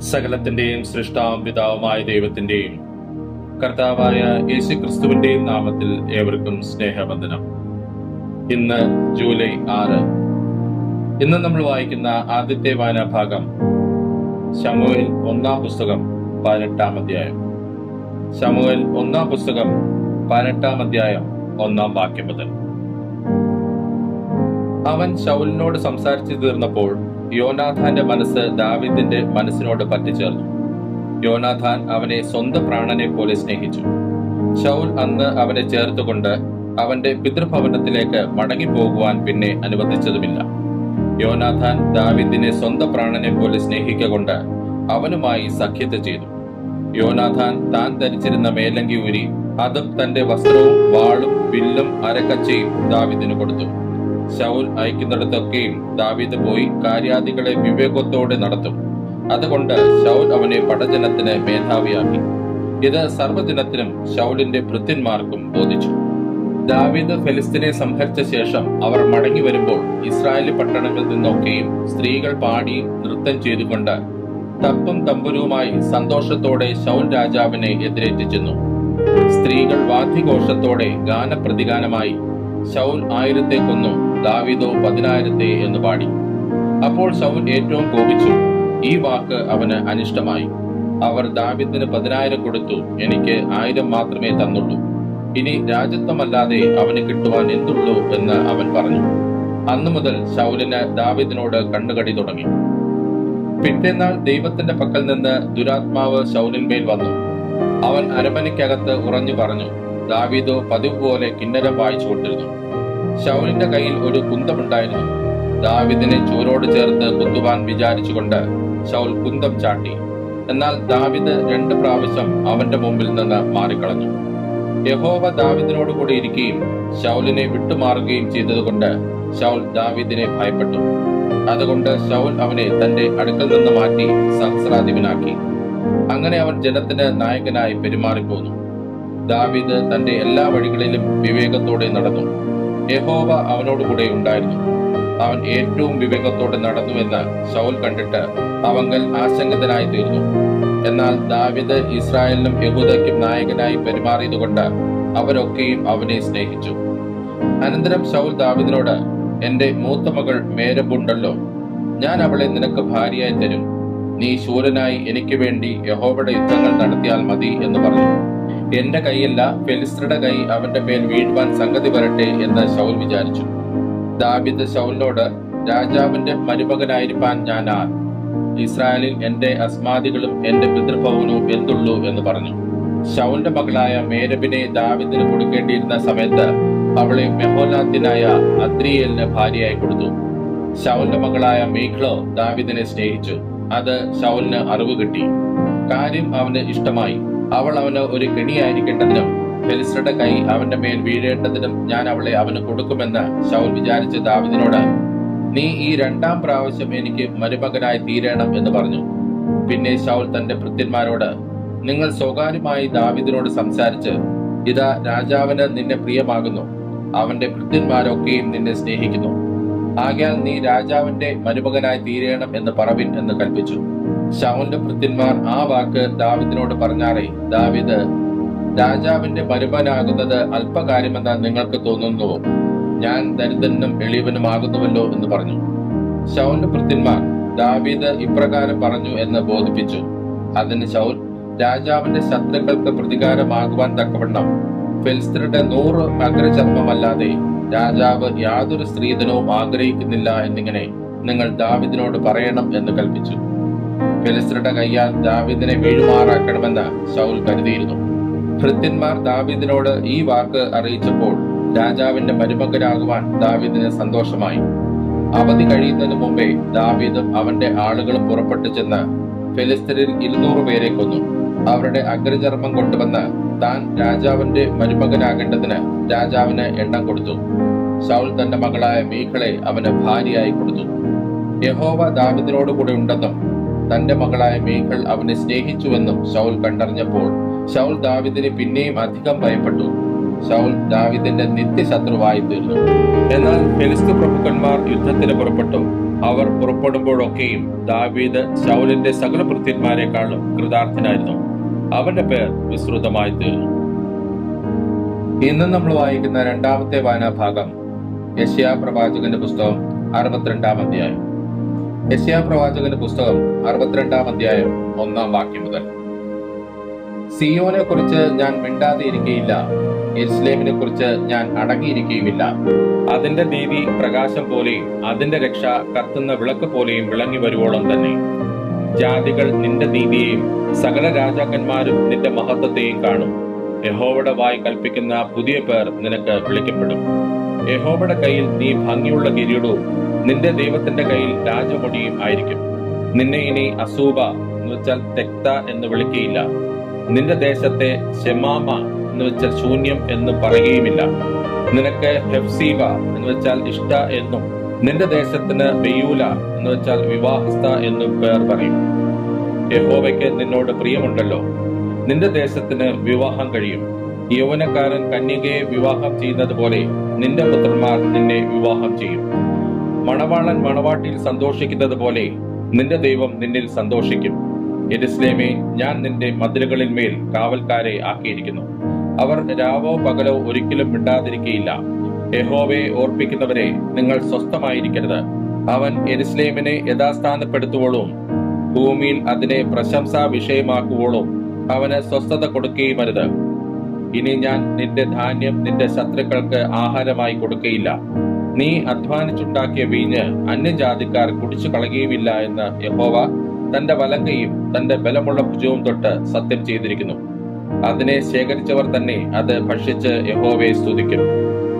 സകലത്തിന്റെയും സൃഷ്ടാവും പിതാവുമായ ദൈവത്തിന്റെയും കർത്താവായ യേശുക്രിസ്തുവിന്റെയും നാമത്തിൽ ഏവർക്കും സ്നേഹവന്ദനം. ഇന്ന് ജൂലൈ 6. ഇന്ന് നമ്മൾ വായിക്കുന്ന ആദ്യത്തെ വായനാഭാഗം ശമൂവേൽ 1-ാം പുസ്തകം 18-ാം അധ്യായം. ശമൂവേൽ 1-ാം പുസ്തകം 18-ാം അധ്യായം 1-ാം വാക്യം മുതൽ. അവൻ ശൗലിനോട് സംസാരിച്ചു തീർന്നപ്പോൾ യോനാഥാന്റെ മനസ്സ് ദാവീദിന്റെ മനസ്സിനോട് പറ്റിച്ചേർന്നു. യോനാഥാൻ അവനെ സ്വന്തം പ്രാണനെ പോലെ സ്നേഹിച്ചു. ശൗൽ അന്ന് അവനെ ചേർത്തുകൊണ്ട് അവന്റെ പിതൃഭവനത്തിലേക്ക് മടങ്ങിപ്പോകുവാൻ പിന്നെ അനുവദിച്ചതുമില്ല. യോനാഥാൻ ദാവീദിനെ സ്വന്തം പ്രാണനെ പോലെ സ്നേഹിക്കൊണ്ട് അവനുമായി സഖ്യത ചെയ്തു. യോനാഥാൻ താൻ ധരിച്ചിരുന്ന മേലങ്കി ഊരി അതും തന്റെ വസ്ത്രവും വാളും വില്ലും അരക്കച്ചയും ദാവീദിന് കൊടുത്തു. ശൗൽ അയക്കുന്നിടത്തൊക്കെയും ദാവീദ് പോയി കാര്യാദികളെ വിവേകത്തോടെ നടത്തും. അതുകൊണ്ട് ശൗൽ അവനെ പടജനത്തിന് മേധാവിയാക്കി. ഇത് സർവ്വജനത്തിനും ശൗലിന്റെ ഭൃത്യന്മാർക്കും ബോധിച്ചു. ദാവീദ് ഫെലിസ്തീനെ സംഹരിച്ച ശേഷം അവർ മടങ്ങി വരുമ്പോൾ ഇസ്രായേലി പട്ടണങ്ങളിൽ നിന്നൊക്കെയും സ്ത്രീകൾ പാടിയും നൃത്തം ചെയ്തുകൊണ്ട് തപ്പും തമ്പുരുവുമായി സന്തോഷത്തോടെ ശൗൽ രാജാവിനെ എതിരേറ്റ് ചെന്നു. സ്ത്രീകൾ വാദ്യഘോഷത്തോടെ ഗാനപ്രതിഗാനമായി ശൗൽ 1000 കൊന്നു, ദാവീദോ 10,000 എന്ന് പാടി. അപ്പോൾ ശൗൽ ഏറ്റവും കോപിച്ചു. ഈ വാക്ക് അവന് അനിഷ്ടമായി. അവർ ദാവീദിന് 10,000 കൊടുത്തു, എനിക്ക് 1000 മാത്രമേ തന്നുള്ളൂ. ഇനി രാജത്വമല്ലാതെ അവന് കിട്ടുവാൻ എന്തുള്ളൂ എന്ന് അവൻ പറഞ്ഞു. അന്നു മുതൽ ശൗലിന് ദാവീദിനോട് കണ്ണുകടി തുടങ്ങി. പിറ്റേന്നാൾ ദൈവത്തിന്റെ പക്കൽ നിന്ന് ദുരാത്മാവ് ശൗലിന്മേൽ വന്നു. അവൻ അരമനയ്ക്കകത്ത് ഉറഞ്ഞു പറഞ്ഞു. ദാവീദോ പതിവ് പോലെ കിന്നരം വായിച്ചുകൊണ്ടിരുന്നു. ശൗലിന്റെ കയ്യിൽ ഒരു കുന്തമുണ്ടായിരുന്നു. ദാവീദിനെ ചൂരോട് ചേർത്ത് കുത്തുവാൻ വിചാരിച്ചുകൊണ്ട് ശൗൽ കുന്തം ചാട്ടി. എന്നാൽ ദാവീദ് 2 പ്രാവശ്യം അവന്റെ മുമ്പിൽ നിന്ന് മാറിക്കളഞ്ഞു. യഹോവ ദാവീദിനോട് കൂടി ഇരിക്കുകയും ശൗലിനെ വിട്ടുമാറുകയും ചെയ്തതുകൊണ്ട് ശൗൽ ദാവീദിനെ ഭയപ്പെട്ടു. അതുകൊണ്ട് ശൗൽ അവനെ തന്റെ അടുക്കൽ നിന്ന് മാറ്റി സഹസ്രാധിപനാക്കി. അങ്ങനെ അവൻ ജനത്തിന് നായകനായി പെരുമാറിപ്പോന്നു. ദാവീദ് തന്റെ എല്ലാ വഴികളിലും വിവേകത്തോടെ നടന്നു. യഹോവ അവനോടുകൂടെ ഉണ്ടായിരുന്നു. അവൻ ഏറ്റവും വിവേകത്തോടെ നടന്നുവെന്ന് ശൗൽ കണ്ടിട്ട് അവങ്കൽ ആശങ്കിതനായി തീർന്നു. എന്നാൽ ദാവീദ് ഇസ്രായേലിനും യഹൂദയ്ക്കും നായകനായി പെരുമാറിയതുകൊണ്ട് അവരൊക്കെയും അവനെ സ്നേഹിച്ചു. അനന്തരം ശൗൽ ദാവീദിനോട്, എന്റെ മൂത്ത മകൾ മേരബുണ്ടല്ലോ, ഞാൻ അവളെ നിനക്ക് ഭാര്യയായി തരും. നീ ശൂരനായി എനിക്ക് വേണ്ടി യഹോവയുടെ യുദ്ധങ്ങൾ നടത്തിയാൽ മതി എന്ന് പറഞ്ഞു. എന്റെ കൈയല്ല, ഫെലിസ്ത്യരുടെ കൈ അവന്റെ മേൽ വീഴുവാൻ സംഗതി വരട്ടെ എന്ന് ശൗൽ വിചാരിച്ചു. ദാവീദ് ശൗലിനോട്, രാജാവിന്റെ മരുമകനായിരിക്കാൻ ഞാൻ ആർ? ഇസ്രായേലിൽ എന്റെ അസ്മാദികളും എന്റെ പിതൃഭവനവും എന്തുള്ളൂ എന്ന് പറഞ്ഞു. ശൗലിന്റെ മകളായ മേരബിനെ ദാവീദിന് കൊടുക്കേണ്ടിയിരുന്ന സമയത്ത് അവളെ മെഹോലാത്യനായ അദ്രിയേലിന് ഭാര്യയായി കൊടുത്തു. ശൗലിന്റെ മകളായ മീഖ്ലോ ദാവീദിനെ സ്നേഹിച്ചു. അത് ശൗലിന് അറിവ് കിട്ടി. കാര്യം അവന് ഇഷ്ടമായി. അവൾ അവന് ഒരു കെണിയായിരിക്കേണ്ടതിനും ഫെലിസ്ത്യരുടെ കൈ അവന്റെ മേൽ വീഴേണ്ടതിനും ഞാൻ അവളെ അവന് കൊടുക്കുമെന്ന് ശൗൽ വിചാരിച്ച് ദാവീദിനോട്, നീ ഈ 2-ാം പ്രാവശ്യം എനിക്ക് മരുമകനായി തീരണം എന്ന് പറഞ്ഞു. പിന്നെ ശൗൽ തന്റെ ഭൃത്യന്മാരോട്, നിങ്ങൾ സ്വകാര്യമായി ദാവീദിനോട് സംസാരിച്ച്, ഇതാ രാജാവിന് നിന്നെ പ്രിയമാകുന്നു, അവന്റെ ഭൃത്യന്മാരൊക്കെയും നിന്നെ സ്നേഹിക്കുന്നു. ആകയാൽ നീ രാജാവിന്റെ മരുമകനായി തീരണം എന്ന് പറവിൻ എന്ന് കൽപ്പിച്ചു. ശൗലിന്റെ ഭൃത്യന്മാർ ആ വാക്ക് ദാവീദിനോട് പറഞ്ഞാറേ, ദാവീദ് രാജാവിന്റെ മരുമകനാകുന്നത് അല്പകാര്യമെന്ന് നിങ്ങൾക്ക് തോന്നുന്നുവോ? ഞാൻ ദരിദ്രനും എളിയവനുമാകുന്നുവല്ലോ എന്ന് പറഞ്ഞു. ശൗലിന്റെ ഭൃത്യന്മാർ ദാവീദ് ഇപ്രകാരം പറഞ്ഞു എന്ന് ബോധിപ്പിച്ചു. അതിന് ശൗൽ, രാജാവിന്റെ ശത്രുക്കൾക്ക് പ്രതികാരമാകുവാൻ തക്കവണ്ണം ഫെലിസ്ത്യരുടെ 100 അഗ്രചർമ്മമല്ലാതെ രാജാവ് യാതൊരു സ്ത്രീധനവും ആഗ്രഹിക്കുന്നില്ല എന്നിങ്ങനെ നിങ്ങൾ ദാവീദിനോട് പറയണം എന്ന് കൽപ്പിച്ചു. ഫെലിസ്ത്യരുടെ കയ്യാൽ ദാവീദിനെ വീഴുമാറാക്കണമെന്ന് ശൗൽ കരുതിയിരുന്നു. ഭൃത്യന്മാർ ദാവീദിനോട് ഈ വാക്ക് അറിയിച്ചപ്പോൾ രാജാവിന്റെ മരുമകനാകുവാൻ ദാവീദിന് സന്തോഷമായി. അവധി കഴിയുന്നതിന് മുമ്പേ ദാവീദും അവന്റെ ആളുകളും പുറപ്പെട്ടു ചെന്ന് ഫെലിസ്ത്യരിൽ 200 പേരെ കൊന്നു. അവരുടെ അഗ്രചർമ്മം കൊണ്ടുവന്ന് താൻ രാജാവിന്റെ മരുമകനാകേണ്ടതിന് രാജാവിന് എണ്ണം കൊടുത്തു. ശൗൽ തന്റെ മകളായ മീഖളെ അവന് ഭാര്യയായി കൊടുത്തു. യഹോവ ദാവീദിനോട് കൂടെ ഉണ്ടെന്നും തന്റെ മകളായ മീഖൾ അവനെ സ്നേഹിച്ചുവെന്നും ശൗൽ കണ്ടറിഞ്ഞപ്പോൾ ശൗൽ ദാവീദിനെ പിന്നെയും അധികം ഭയപ്പെട്ടു. ശൗൽ ദാവീദിന്റെ നിത്യശത്രുവായി തീർന്നു. എന്നാൽ ഫെലിസ്ത്യ പ്രഭുക്കന്മാർ യുദ്ധത്തിന് പുറപ്പെട്ടു. അവർ പുറപ്പെടുമ്പോഴൊക്കെയും ദാവീദ് ശൗലിന്റെ സകല ഭൃത്യന്മാരെക്കാളും കൃതാർത്ഥനായിരുന്നു. അവന്റെ പേർ വിസ്തൃതമായി തീർന്നു. ഇന്ന് നമ്മൾ വായിക്കുന്ന രണ്ടാമത്തെ വായനാഭാഗം യെശയ്യാ പ്രവാചകന്റെ പുസ്തകം 62-ാം അധ്യായം. യെശയ്യാ പ്രവാചകന്റെ പുസ്തകം 62-ാം അധ്യായം 1-ാം വാക്യം മുതൽ. സിയോനെ കുറിച്ച് ഞാൻ മിണ്ടാതെ ഇരിക്കുകയില്ല, യെരുശലേമിനെ കുറിച്ച് ഞാൻ അടങ്ങിയിരിക്കുകയുമില്ല. അതിന്റെ നീതി പ്രകാശം പോലെയും അതിന്റെ രക്ഷ കത്തുന്ന വിളക്ക് പോലെയും വിളങ്ങി വരുവോളം തന്നെ. ജാതികൾ നിന്റെ നീതിയെയും സകല രാജാക്കന്മാരും നിന്റെ മഹത്വത്തെയും കാണും. യഹോവയുടെ വായി കൽപ്പിക്കുന്ന പുതിയ പേർ നിനക്ക് വിളിക്കപ്പെടും. യഹോവയുടെ കയ്യിൽ നീ ഭംഗിയുള്ള കിരീടവും നിന്റെ ദൈവത്തിന്റെ കയ്യിൽ രാജമുടിയും ആയിരിക്കും. നിന്നെ ഇനി അസൂബ എന്ന് വെച്ചാൽ തെക്ത എന്ന് വിളിക്കുകയില്ല. നിന്റെ ദേശത്തെ ശെമാമ എന്ന് വെച്ചാൽ ശൂന്യം എന്ന് പറയുകയുമില്ല. നിനക്ക് ഹെഫ്സീബ എന്ന് വെച്ചാൽ ഇഷ്ട എന്നും നിന്റെ ദേശത്തിന് ബെയൂല എന്ന് വെച്ചാൽ വിവാഹസ്ഥ എന്നും പേർ പറയും. യഹോവയ്ക്ക് നിന്നോട് പ്രിയമുണ്ടല്ലോ, നിന്റെ ദേശത്തിന് വിവാഹം കഴിയും. യൗവനക്കാരൻ കന്യകയെ വിവാഹം ചെയ്യുന്നത് പോലെ നിന്റെ പുത്രന്മാർ നിന്നെ വിവാഹം ചെയ്യും. മണവാളൻ മണവാട്ടിയിൽ സന്തോഷിക്കുന്നത് പോലെ നിന്റെ ദൈവം നിന്നിൽ സന്തോഷിക്കും. യെരുശലേമേ, ഞാൻ നിന്റെ മതിലുകളിൽ മേൽ കാവൽക്കാരെ ആക്കിയിരിക്കുന്നു. അവർ രാവോ പകലോ ഒരിക്കലും മിണ്ടാതിരിക്കുകയില്ല. യഹോവയെ ഓർപ്പിക്കുന്നവരെ, നിങ്ങൾ സ്വസ്ഥമായിരിക്കരുത്. അവൻ യെരുശലേമിനെ യഥാസ്ഥാനപ്പെടുത്തുവോളും ഭൂമിയിൽ അതിനെ പ്രശംസാ വിഷയമാക്കുവോളും അവന് സ്വസ്ഥത കൊടുക്കുകയുമരുത്. ഇനി ഞാൻ നിന്റെ ധാന്യം നിന്റെ ശത്രുക്കൾക്ക് ആഹാരമായി കൊടുക്കുകയില്ല. നീ അധ്വാനിച്ചുണ്ടാക്കിയ വീഞ്ഞ് അന്യജാതിക്കാർ കുടിച്ചു കളയുകയുമില്ല എന്ന് യഹോവ തന്റെ വലങ്കയും തന്റെ ബലമുള്ള ഭുജവും തൊട്ട് സത്യം ചെയ്തിരിക്കുന്നു. അതിനെ ശേഖരിച്ചവർ തന്നെ അത് ഭക്ഷിച്ച് യഹോവയെ സ്തുതിക്കും.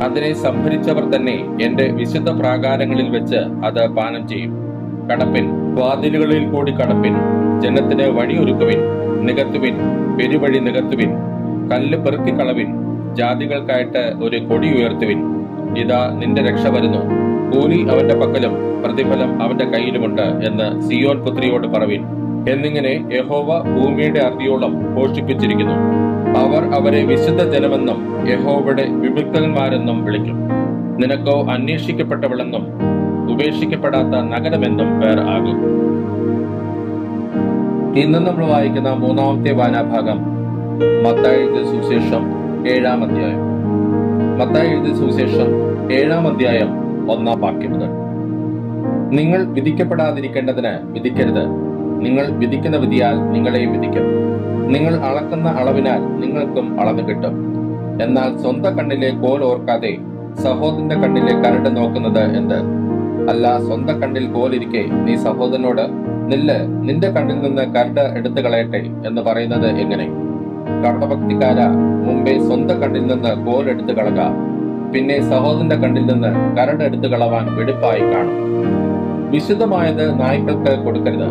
അതിനെ സംഭരിച്ചവർ തന്നെ എന്റെ വിശുദ്ധ പ്രാകാരങ്ങളിൽ വെച്ച് അത് പാനം ചെയ്യും. കടപ്പിൻ, വാതിലുകളിൽ കൂടി കടപ്പിൻ. ജനത്തിന് വഴിയൊരുക്കുവിൻ, നികത്തുവിൻ, പെരുവഴി നികത്തുവിൻ. കല്ല് പെറുക്കിക്കളവിൻ, ജാതികൾക്കായിട്ട് ഒരു കൊടി ഉയർത്തുവിൻ. ഇതാ നിന്റെ രക്ഷ വരുന്നു, കൂലി അവന്റെ പക്കലും പ്രതിഫലം അവന്റെ കയ്യിലുമുണ്ട് എന്ന് സിയോൻ പുത്രിയോട് പറവിൻ എന്നിങ്ങനെ യഹോവ ഭൂമിയുടെ അർത്തിയോളം ഘോഷിപ്പിച്ചിരിക്കുന്നു. അവർ അവരെ വിശുദ്ധ ജനമെന്നും യഹോവയുടെ വിമുക്തന്മാരെന്നും വിളിക്കും. നിനക്കോ അന്വേഷിക്കപ്പെട്ടവളെന്നും ഉപേക്ഷിക്കപ്പെടാത്ത നഗരമെന്നും പേർ ആകും. ഇന്ന് നമ്മൾ വായിക്കുന്ന മൂന്നാമത്തെ വായനാഭാഗം മത്തായി എഴുതിയ സുവിശേഷം 7-ാം അധ്യായം. മത്തായി എഴുതിയ സുവിശേഷം 7-ാം അധ്യായം 1-ാം വാക്യം മുതൽ. നിങ്ങൾ വിധിക്കപ്പെടാതിരിക്കേണ്ടതിന് വിധിക്കരുത്. നിങ്ങൾ വിധിക്കുന്ന വിധിയാൽ നിങ്ങളെയും വിധിക്കും. നിങ്ങൾ അളക്കുന്ന അളവിനാൽ നിങ്ങൾക്കും അളന്നു കിട്ടും. എന്നാൽ സ്വന്തം കണ്ണിലെ കോൽ ഓർക്കാതെ സഹോദരന്റെ കണ്ണിലെ കരട് നോക്കുന്നത് എന്ത്? അല്ല, സ്വന്തം കണ്ണിൽ കോലിരിക്കെ നീ സഹോദരനോട് നില്ല്, നിന്റെ കണ്ണിൽ നിന്ന് കരട് എടുത്തു കളയട്ടെ എന്ന് പറയുന്നത് എങ്ങനെ? കർമ്മഭക്തിക്കാര, മുമ്പേ സ്വന്തം കണ്ണിൽ നിന്ന് കോൽ എടുത്തു കളക, പിന്നെ സഹോദരന്റെ കണ്ണിൽ നിന്ന് കരട് എടുത്തു കളവാൻ വെടിപ്പായി കാണും. വിശുദ്ധമായത് നായ്ക്കൾക്ക് കൊടുക്കരുത്.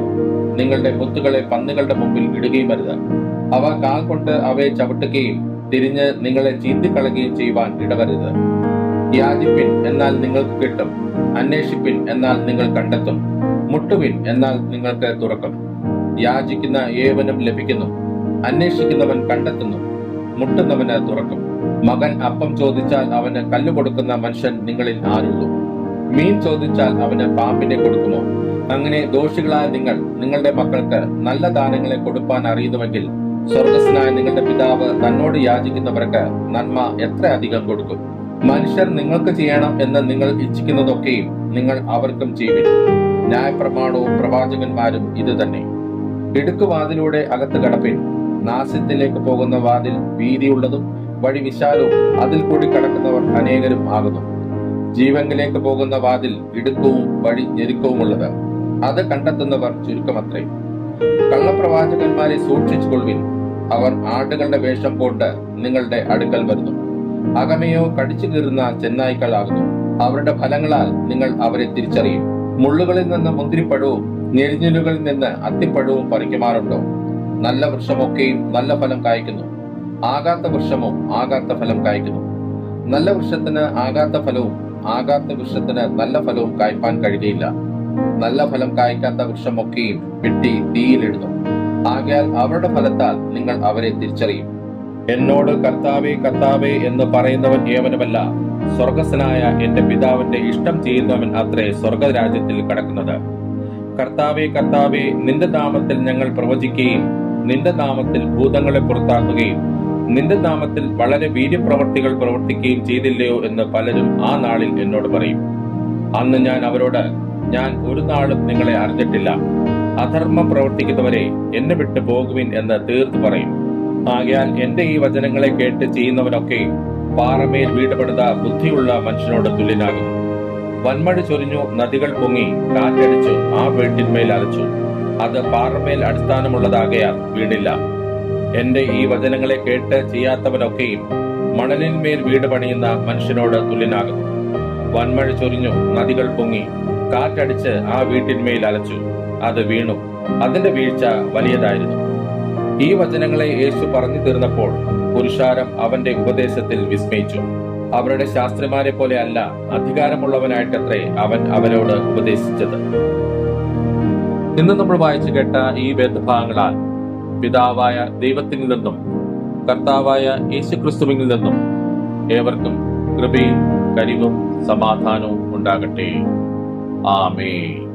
നിങ്ങളുടെ മുത്തുകളെ പന്നികളുടെ മുമ്പിൽ ഇടുകയും അരുത്. അവ കാൽ കൊണ്ട് അവയെ ചവിട്ടുകയും തിരിഞ്ഞ് നിങ്ങളെ ചീന്തിക്കളയുകയും ചെയ്യുവാൻ ഇടവരുത്. യാചിപ്പിൻ, എന്നാൽ നിങ്ങൾക്ക് കിട്ടും. അന്വേഷിപ്പിൻ, എന്നാൽ നിങ്ങൾ കണ്ടെത്തും. മുട്ടുവിൻ, എന്നാൽ നിങ്ങൾക്ക് തുറക്കും. യാചിക്കുന്ന ഏവനും ലഭിക്കുന്നു, അന്വേഷിക്കുന്നവൻ കണ്ടെത്തുന്നു, മുട്ടുന്നവന് തുറക്കും. മകൻ അപ്പം ചോദിച്ചാൽ അവന് കല്ല് കൊടുക്കുന്ന മനുഷ്യൻ നിങ്ങളിൽ ആരുള്ളൂ? മീൻ ചോദിച്ചാൽ അവന് പാമ്പിനെ കൊടുക്കുമോ? അങ്ങനെ ദോഷികളായ നിങ്ങൾ നിങ്ങളുടെ മക്കൾക്ക് നല്ല ദാനങ്ങളെ കൊടുപ്പാൻ അറിയുന്നുവെങ്കിൽ സ്വർഗസ്ഥനായ നിങ്ങളുടെ പിതാവ് തന്നോട് യാചിക്കുന്നവർക്ക് നന്മ എത്ര അധികം കൊടുക്കും. മനുഷ്യർ നിങ്ങൾക്ക് ചെയ്യണം എന്ന് നിങ്ങൾ ഇച്ഛിക്കുന്നതൊക്കെയും നിങ്ങൾ അവർക്കും ചെയ്യുവിൻ. ന്യായപ്രമാണവും പ്രവാചകന്മാരും ഇത് തന്നെ. ഇടുക്കുവാതിലൂടെ അകത്ത് കടപ്പിൻ. നാശത്തിലേക്ക് പോകുന്ന വാതിൽ വീതിയുള്ളതും വഴി വിശാലവും അതിൽ കൂടി കടക്കുന്നവർ അനേകരും ആകുന്നു. ജീവങ്കിലേക്ക് പോകുന്ന വാതിൽ ഇടുക്കവും വഴി ഞെരുക്കവുമുള്ളത്, അത് കണ്ടെത്തുന്നവർ ചുരുക്കമത്രേ. കള്ളപ്രവാചകന്മാരെ സൂക്ഷിച്ചുകൊള്ളുവിൻ. അവർ ആടുകളുടെ വേഷം കൊണ്ട് നിങ്ങളുടെ അടുക്കൽ വരുന്നു, അകമയോ കടിച്ചു കീറുന്ന ചെന്നായ്ക്കളാകുന്നു. അവരുടെ ഫലങ്ങളാൽ നിങ്ങൾ അവരെ തിരിച്ചറിയും. മുള്ളുകളിൽ നിന്ന് മുന്തിരിപ്പഴവും ഞെരിഞ്ഞിലുകളിൽ നിന്ന് അത്തിപ്പഴവും പറിക്കുമാറുണ്ടോ? നല്ല വൃക്ഷമൊക്കെയും നല്ല ഫലം കായ്ക്കുന്നു, ആകാത്ത വൃക്ഷമോ ആകാത്ത ഫലം കായ്ക്കുന്നു. നല്ല വൃക്ഷത്തിന് ആകാത്ത ഫലവും ആകാത്ത വൃക്ഷത്തിന് നല്ല ഫലവും കായ്പാൻ കഴിയുകയില്ല. നല്ല ഫലം കായ്ക്കാത്ത വൃക്ഷമൊക്കെയും വെട്ടി തീയിലിടുന്നു. ആകയാൽ അവരുടെ ഫലത്താൽ നിങ്ങൾ അവരെ തിരിച്ചറിയും. എന്നോട് കർത്താവേ കർത്താവേ എന്ന് പറയുന്നവൻ ഏവനുമല്ല, സ്വർഗസ്ഥനായ എന്റെ പിതാവിന്റെ ഇഷ്ടം ചെയ്യുന്നവൻ അത്രേ സ്വർഗരാജ്യത്തിൽ കടക്കുന്നത്. കർത്താവേ, കർത്താവേ, നിന്റെ നാമത്തിൽ ഞങ്ങൾ പ്രവചിക്കുകയും നിന്റെ നാമത്തിൽ ഭൂതങ്ങളെ പുറത്താക്കുകയും നിന്റെ നാമത്തിൽ വളരെ വീര്യപ്രവർത്തികൾ പ്രവർത്തിക്കുകയും ചെയ്തില്ലയോ എന്ന് പലരും ആ നാളിൽ എന്നോട് പറയും. അന്ന് ഞാൻ അവരോട്, ഞാൻ ഒരു നാളും നിങ്ങളെ അറിഞ്ഞിട്ടില്ല, അധർമ്മം പ്രവർത്തിക്കുന്നവരെ എന്നെ വിട്ടു പോകുവിൻ എന്ന് തീർത്തു പറയും. ആകയാൽ എന്റെ ഈ വചനങ്ങളെ കേട്ട് ചെയ്യുന്നവനൊക്കെ പാറമേൽ വീട് പണിത ബുദ്ധിയുള്ള മനുഷ്യനോട് തുല്യനാകുന്നു. വൻമഴ ചൊരിഞ്ഞു, നദികൾ പൊങ്ങി, കാറ്റടിച്ചു, ആ വീട്ടിന്മേൽ അലച്ചു. അത് പാറമേൽ അടിസ്ഥാനമുള്ളതാകയാൽ വീണില്ല. എന്റെ ഈ വചനങ്ങളെ കേട്ട് ചെയ്യാത്തവനൊക്കെയും മണലിന്മേൽ വീട് പണിയുന്ന മനുഷ്യനോട് തുല്യനാകുന്നു. വൻമഴ ചൊരിഞ്ഞു, നദികൾ പൊങ്ങി, കാറ്റടിച്ച് ആ വീട്ടിന്മേൽ അലച്ചു. അത് വീണു, അതിന്റെ വീഴ്ച വലിയതായിരുന്നു. ഈ വചനങ്ങളെ യേശു പറഞ്ഞു തീർന്നപ്പോൾ പുരുഷാരം അവന്റെ ഉപദേശത്തിൽ വിസ്മയിച്ചു. അവരുടെ ശാസ്ത്രിമാരെ പോലെ അല്ല, അധികാരമുള്ളവനായിട്ടത്രേ അവൻ അവരോട് ഉപദേശിച്ചത്. ഇന്ന് നമ്മൾ വായിച്ചു കേട്ട ഈ വേദഭാഗങ്ങളാൽ പിതാവായ ദൈവത്തിൽ നിന്നും കർത്താവായ യേശുക്രിസ്തുവിൽ നിന്നും ഏവർക്കും കൃപയും കനിവും സമാധാനവും ഉണ്ടാകട്ടെ. ആമേൻ.